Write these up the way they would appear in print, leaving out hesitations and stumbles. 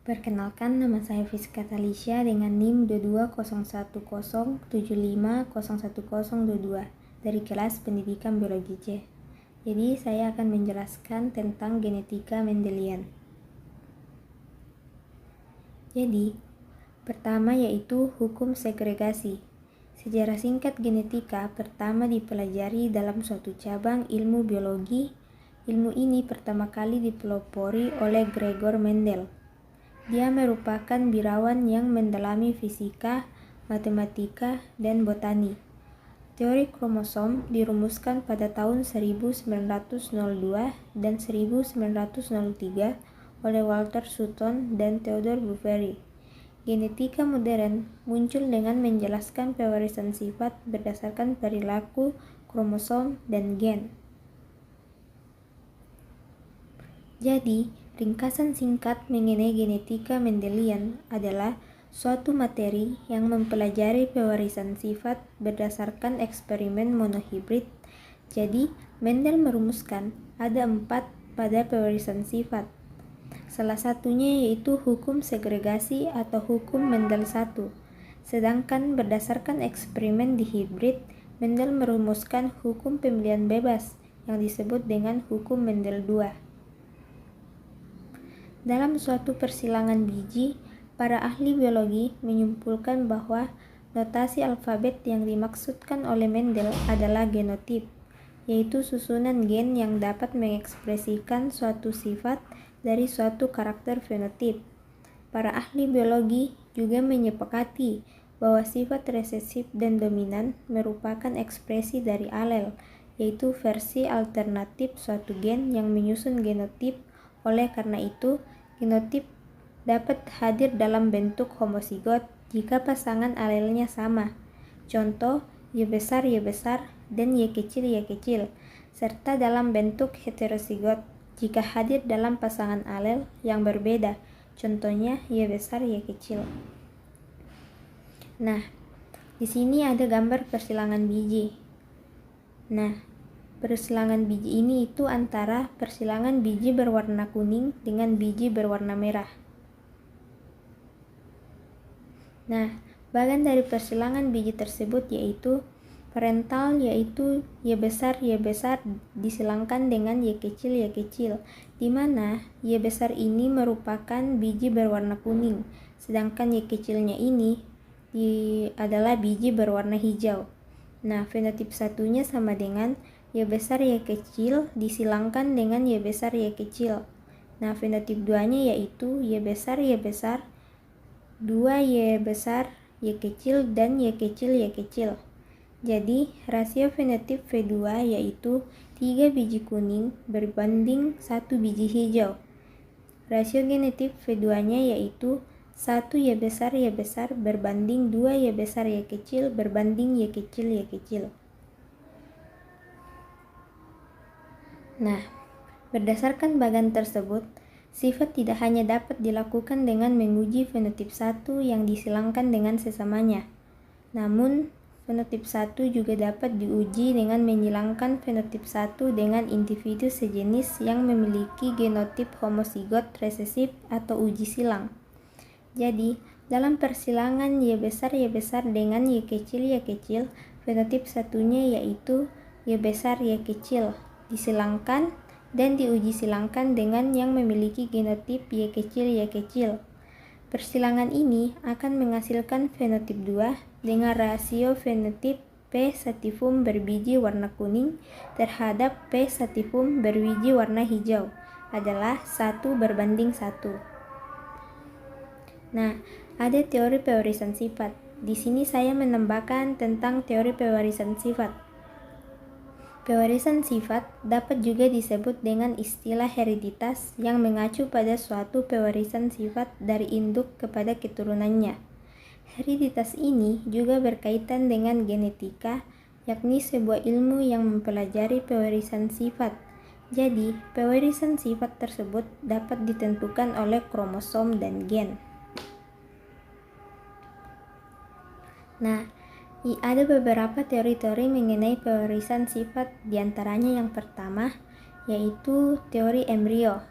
Perkenalkan, nama saya Fiska Talisha dengan NIM 220107501022 dari kelas Pendidikan Biologi C. Jadi, saya akan menjelaskan tentang genetika Mendelian. Jadi, pertama yaitu hukum segregasi. Sejarah singkat genetika pertama dipelajari dalam suatu cabang ilmu biologi. Ilmu ini pertama kali dipelopori oleh Gregor Mendel. Dia merupakan birawan yang mendalami fisika, matematika, dan botani. Teori kromosom dirumuskan pada tahun 1902 dan 1903 oleh Walter Sutton dan Theodore Boveri. Genetika modern muncul dengan menjelaskan pewarisan sifat berdasarkan perilaku, kromosom, dan gen. Jadi, ringkasan singkat mengenai genetika Mendelian adalah suatu materi yang mempelajari pewarisan sifat berdasarkan eksperimen monohibrid. Jadi, Mendel merumuskan ada 4 pada pewarisan sifat. Salah satunya yaitu hukum segregasi atau hukum Mendel 1. Sedangkan berdasarkan eksperimen di hibrid, Mendel merumuskan hukum pemilihan bebas yang disebut dengan hukum Mendel 2. Dalam suatu persilangan biji, para ahli biologi menyimpulkan bahwa notasi alfabet yang dimaksudkan oleh Mendel adalah genotip, yaitu susunan gen yang dapat mengekspresikan suatu sifat dari suatu karakter fenotip. Para ahli biologi juga menyepakati bahwa sifat resesif dan dominan merupakan ekspresi dari alel, yaitu versi alternatif suatu gen yang menyusun genotip. Oleh karena itu, genotip dapat hadir dalam bentuk homozigot jika pasangan alelnya sama. Contoh, Y besar dan Y kecil, serta dalam bentuk heterozigot jika hadir dalam pasangan alel yang berbeda. Contohnya Y besar, Y kecil. Nah, di sini ada gambar persilangan biji. Nah, persilangan biji ini itu antara persilangan biji berwarna kuning dengan biji berwarna merah. Nah, bagian dari persilangan biji tersebut yaitu parental, yaitu Y besar disilangkan dengan Y kecil, di mana Y besar ini merupakan biji berwarna kuning, sedangkan Y kecilnya ini adalah biji berwarna hijau. Nah, fenotip satunya sama dengan Y besar Y kecil disilangkan dengan Y besar Y kecil. Nah, fenotip 2-nya yaitu Y besar 2Y besar Y kecil dan Y kecil. Jadi, rasio fenotip V2 yaitu 3 biji kuning berbanding 1 biji hijau. Rasio genetip V2-nya yaitu 1 Y besar berbanding 2 Y besar Y kecil berbanding Y kecil. Nah, berdasarkan bagian tersebut, sifat tidak hanya dapat dilakukan dengan menguji fenotip 1 yang disilangkan dengan sesamanya, namun fenotip 1 juga dapat diuji dengan menyilangkan fenotip 1 dengan individu sejenis yang memiliki genotip homozigot resesif atau uji silang. Jadi, dalam persilangan Y besar dengan Y kecil, fenotip satunya yaitu Y besar Y kecil disilangkan dan diuji silangkan dengan yang memiliki genotip Y kecil. Persilangan ini akan menghasilkan fenotip 2 dengan rasio fenotip P sativum berbiji warna kuning terhadap P sativum berbiji warna hijau adalah 1:1. Nah, ada teori pewarisan sifat. Di sini saya menambahkan tentang teori pewarisan sifat. Pewarisan sifat dapat juga disebut dengan istilah hereditas yang mengacu pada suatu pewarisan sifat dari induk kepada keturunannya. Hereditas ini juga berkaitan dengan genetika, yakni sebuah ilmu yang mempelajari pewarisan sifat. Jadi, pewarisan sifat tersebut dapat ditentukan oleh kromosom dan gen. Nah, ada beberapa teori-teori mengenai pewarisan sifat, diantaranya yang pertama yaitu teori embrio.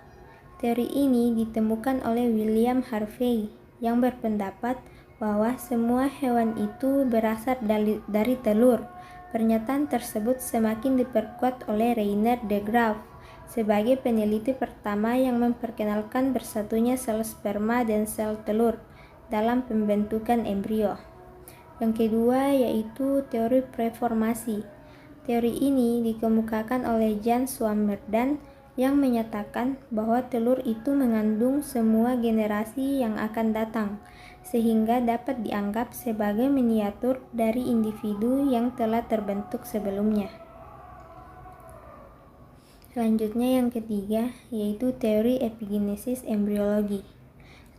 Teori ini ditemukan oleh William Harvey yang berpendapat bahwa semua hewan itu berasal dari telur. Pernyataan tersebut semakin diperkuat oleh Rainer de Graaf sebagai peneliti pertama yang memperkenalkan bersatunya sel sperma dan sel telur dalam pembentukan embrio. Yang kedua yaitu teori preformasi. Teori ini dikemukakan oleh Jan Swammerdam yang menyatakan bahwa telur itu mengandung semua generasi yang akan datang, sehingga dapat dianggap sebagai miniatur dari individu yang telah terbentuk sebelumnya. Selanjutnya yang ketiga yaitu teori epigenesis embriologi.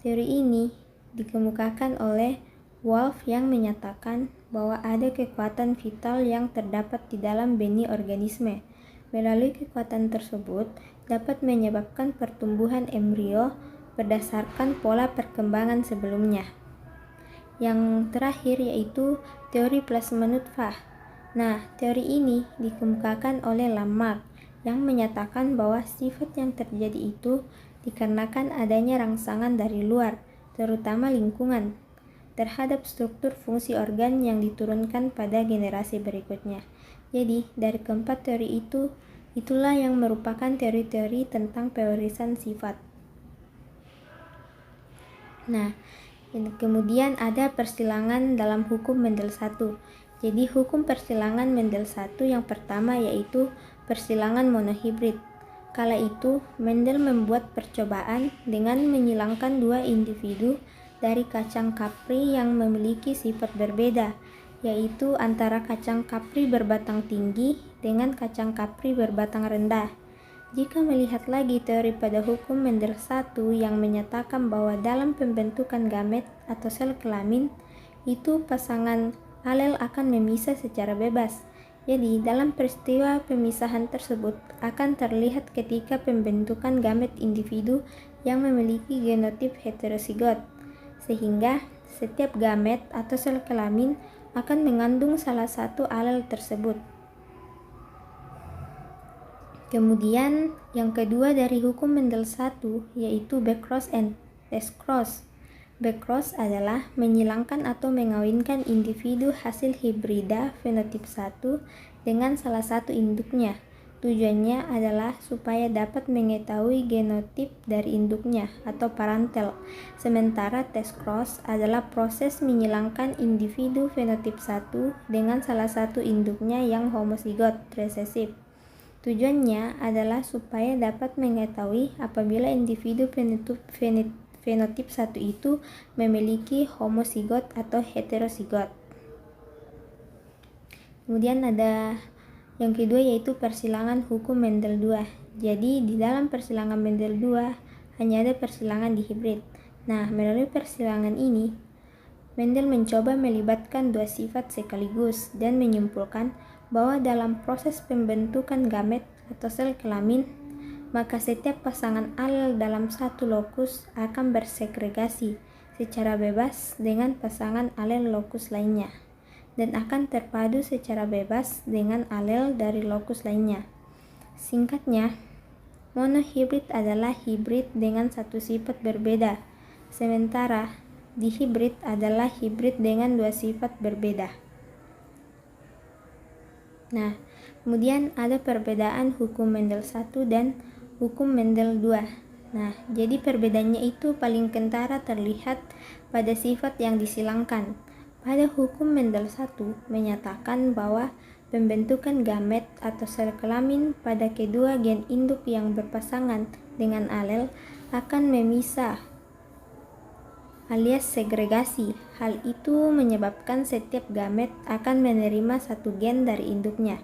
Teori ini dikemukakan oleh Wolff yang menyatakan bahwa ada kekuatan vital yang terdapat di dalam benih organisme. Melalui kekuatan tersebut dapat menyebabkan pertumbuhan embrio berdasarkan pola perkembangan sebelumnya. Yang terakhir yaitu teori plasma nutfah. Nah, teori ini dikemukakan oleh Lamarck yang menyatakan bahwa sifat yang terjadi itu dikarenakan adanya rangsangan dari luar, terutama lingkungan, terhadap struktur fungsi organ yang diturunkan pada generasi berikutnya. Jadi, dari keempat teori itu, itulah yang merupakan teori-teori tentang pewarisan sifat. Nah, kemudian ada persilangan dalam hukum Mendel 1. Jadi, hukum persilangan Mendel 1 yang pertama yaitu persilangan monohibrid. Kala itu, Mendel membuat percobaan dengan menyilangkan dua individu dari kacang kapri yang memiliki sifat berbeda, yaitu antara kacang kapri berbatang tinggi dengan kacang kapri berbatang rendah. Jika melihat lagi teori pada hukum Mendel 1 yang menyatakan bahwa dalam pembentukan gamet atau sel kelamin, itu pasangan alel akan memisah secara bebas. Jadi, dalam peristiwa pemisahan tersebut akan terlihat ketika pembentukan gamet individu yang memiliki genotip heterozigot, sehingga setiap gamet atau sel kelamin akan mengandung salah satu alel tersebut. Kemudian, yang kedua dari hukum Mendel 1 yaitu backcross and testcross. Backcross adalah menyilangkan atau mengawinkan individu hasil hibrida fenotip 1 dengan salah satu induknya. Tujuannya adalah supaya dapat mengetahui genotip dari induknya atau parentel. Sementara testcross adalah proses menyilangkan individu fenotip 1 dengan salah satu induknya yang homozigot resesif. Tujuannya adalah supaya dapat mengetahui apabila individu fenotip 1 itu memiliki homozigot atau heterozigot. Kemudian ada yang kedua yaitu persilangan hukum Mendel 2. Jadi di dalam persilangan Mendel 2 hanya ada persilangan dihibrid. Nah, melalui persilangan ini Mendel mencoba melibatkan dua sifat sekaligus dan menyimpulkan bahwa dalam proses pembentukan gamet atau sel kelamin, maka setiap pasangan alel dalam satu lokus akan bersegregasi secara bebas dengan pasangan alel lokus lainnya dan akan terpadu secara bebas dengan alel dari lokus lainnya. Singkatnya, monohibrid adalah hibrid dengan satu sifat berbeda, sementara dihibrid adalah hibrid dengan dua sifat berbeda. Nah, kemudian ada perbedaan hukum Mendel 1 dan hukum Mendel 2. Nah, jadi perbedaannya itu paling kentara terlihat pada sifat yang disilangkan. Pada hukum Mendel 1 menyatakan bahwa pembentukan gamet atau sel kelamin pada kedua gen induk yang berpasangan dengan alel akan memisah alias segregasi. Hal itu menyebabkan setiap gamet akan menerima satu gen dari induknya.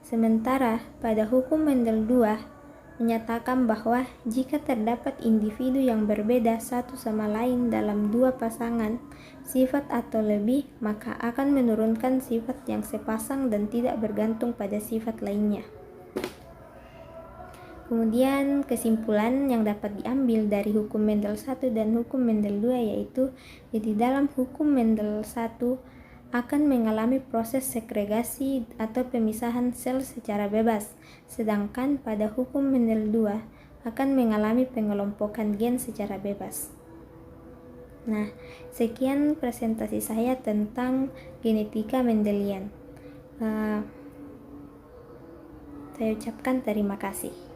Sementara pada hukum Mendel 2 menyatakan bahwa jika terdapat individu yang berbeda satu sama lain dalam dua pasangan sifat atau lebih, maka akan menurunkan sifat yang sepasang dan tidak bergantung pada sifat lainnya. Kemudian kesimpulan yang dapat diambil dari hukum Mendel 1 dan hukum Mendel 2 yaitu jadi dalam hukum Mendel 1 akan mengalami proses segregasi atau pemisahan sel secara bebas, sedangkan pada hukum Mendel 2 akan mengalami pengelompokan gen secara bebas. Nah, sekian presentasi saya tentang genetika Mendelian. Saya ucapkan terima kasih.